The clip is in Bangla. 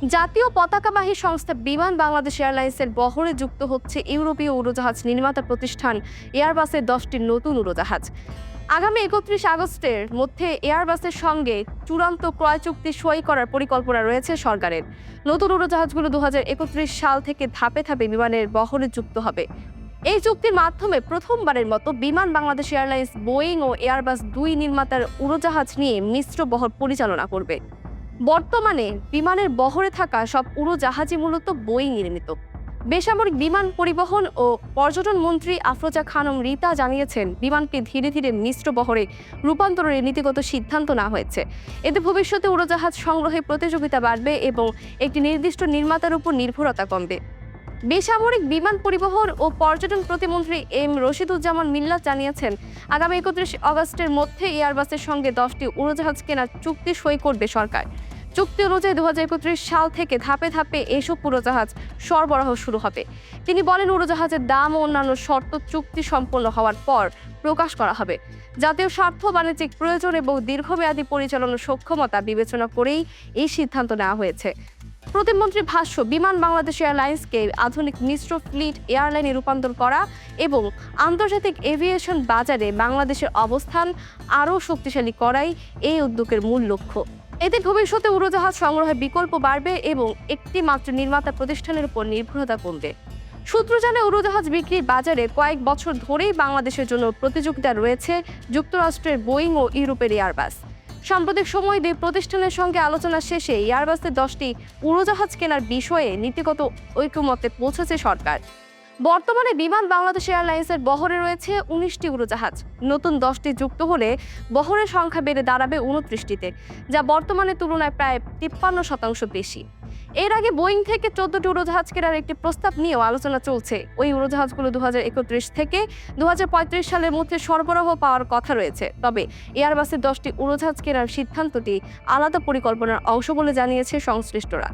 জাতীয় পতাকাবাহী সংস্থা বিমান বাংলাদেশ এয়ারলাইন্সের বহরে যুক্ত হচ্ছে ইউরোপীয় উড়োজাহাজ নির্মাতা প্রতিষ্ঠান এয়ারবাসের 10টি নতুন উড়োজাহাজ। আগামী 31 আগস্টের মধ্যে এয়ারবাসের সঙ্গে চূড়ান্ত ক্রয় চুক্তি সই করার পরিকল্পনা রয়েছে সরকারের। নতুন উড়োজাহাজগুলো 2031 সাল থেকে ধাপে ধাপে বিমানের বহরে যুক্ত হবে। এই চুক্তির মাধ্যমে প্রথমবারের মতো বিমান বাংলাদেশ এয়ারলাইন্স বোয়িং ও এয়ারবাস 2 নির্মাতার উড়োজাহাজ নিয়ে মিশ্র বহর পরিচালনা করবে। বর্তমানে বিমানের বহরে থাকা সব উড়োজাহাজই মূলত বোয়িং নির্মিত। বেসামরিক বিমান পরিবহন ও পর্যটন মন্ত্রী আফরোজা খানম রিতা জানিয়েছেন, বিমানকে ধীরে ধীরে মিশ্র বহরে রূপান্তরের নীতিগত সিদ্ধান্ত নেওয়া হয়েছে। এতে ভবিষ্যতে উড়োজাহাজ সংগ্রহে প্রতিযোগিতা বাড়বে এবং একটি নির্দিষ্ট নির্মাতার উপর নির্ভরতা কমবে। বেসামরিক বিমান পরিবহন ও পর্যটন প্রতিমন্ত্রী এম রশিদুজ্জামান মিল্লাত জানিয়েছেন, আগামী 31 আগস্টের মধ্যে এয়ারবাসের সঙ্গে 10টি উড়োজাহাজ কেনার চুক্তি সই করবে সরকার। চুক্তি অনুযায়ী 2031 সাল থেকে ধাপে ধাপে এসব উড়োজাহাজ সরবরাহ শুরু হবে। তিনি বলেন, উড়োজাহাজের দাম ও অন্যান্য শর্ত চুক্তি সম্পন্ন হওয়ার পর প্রকাশ করা হবে। জাতীয় স্বার্থ, বাণিজ্যিক প্রয়োজন এবং দীর্ঘমেয়াদী পরিচালনার সক্ষমতা বিবেচনা করেই এই সিদ্ধান্ত নেওয়া হয়েছে। প্রতিমন্ত্রীর ভাষ্য, বিমান বাংলাদেশ এয়ারলাইন্সকে আধুনিক মিশ্র ফ্লিট এয়ারলাইনে রূপান্তর করা এবং আন্তর্জাতিক এভিয়েশন বাজারে বাংলাদেশের অবস্থান আরও শক্তিশালী করাই এই উদ্যোগের মূল লক্ষ্য। এতে ভবিষ্যতে উড়োজাহাজ সংগ্রহের বিকল্প বাড়বে এবং একটি মাত্র নির্মাতা প্রতিষ্ঠানের উপর নির্ভরতা কমবে। সূত্র জানায়, উড়োজাহাজ বিক্রির বাজারে কয়েক বছর ধরেই বাংলাদেশের জন্য প্রতিযোগিতা রয়েছে যুক্তরাষ্ট্রের বোয়িং ও ইউরোপের এয়ারবাস। সাম্প্রতিক সময়ে দুই প্রতিষ্ঠানের সঙ্গে আলোচনা শেষে এয়ারবাসের 10টি উড়োজাহাজ কেনার বিষয়ে নীতিগত ঐকমত্যে পৌঁছেছে সরকার। বর্তমানে বিমান বাংলাদেশ এয়ারলাইন্সের বহরে রয়েছে 19টি উড়োজাহাজ। নতুন 10টি যুক্ত হলে বহরের সংখ্যা বেড়ে দাঁড়াবে 29টিতে, যা বর্তমানে তুলনায় প্রায় 53% বেশি। এর আগে বোয়িং থেকে 14টি উড়োজাহাজ কেনার একটি প্রস্তাব নিয়েও আলোচনা চলছে। ওই উড়োজাহাজগুলো 2031 থেকে 2035 সালের মধ্যে সরবরাহ পাওয়ার কথা রয়েছে। তবে এয়ারবাসের 10টি উড়োজাহাজ কেনার সিদ্ধান্তটি আলাদা পরিকল্পনার অংশ বলে জানিয়েছে সংশ্লিষ্টরা।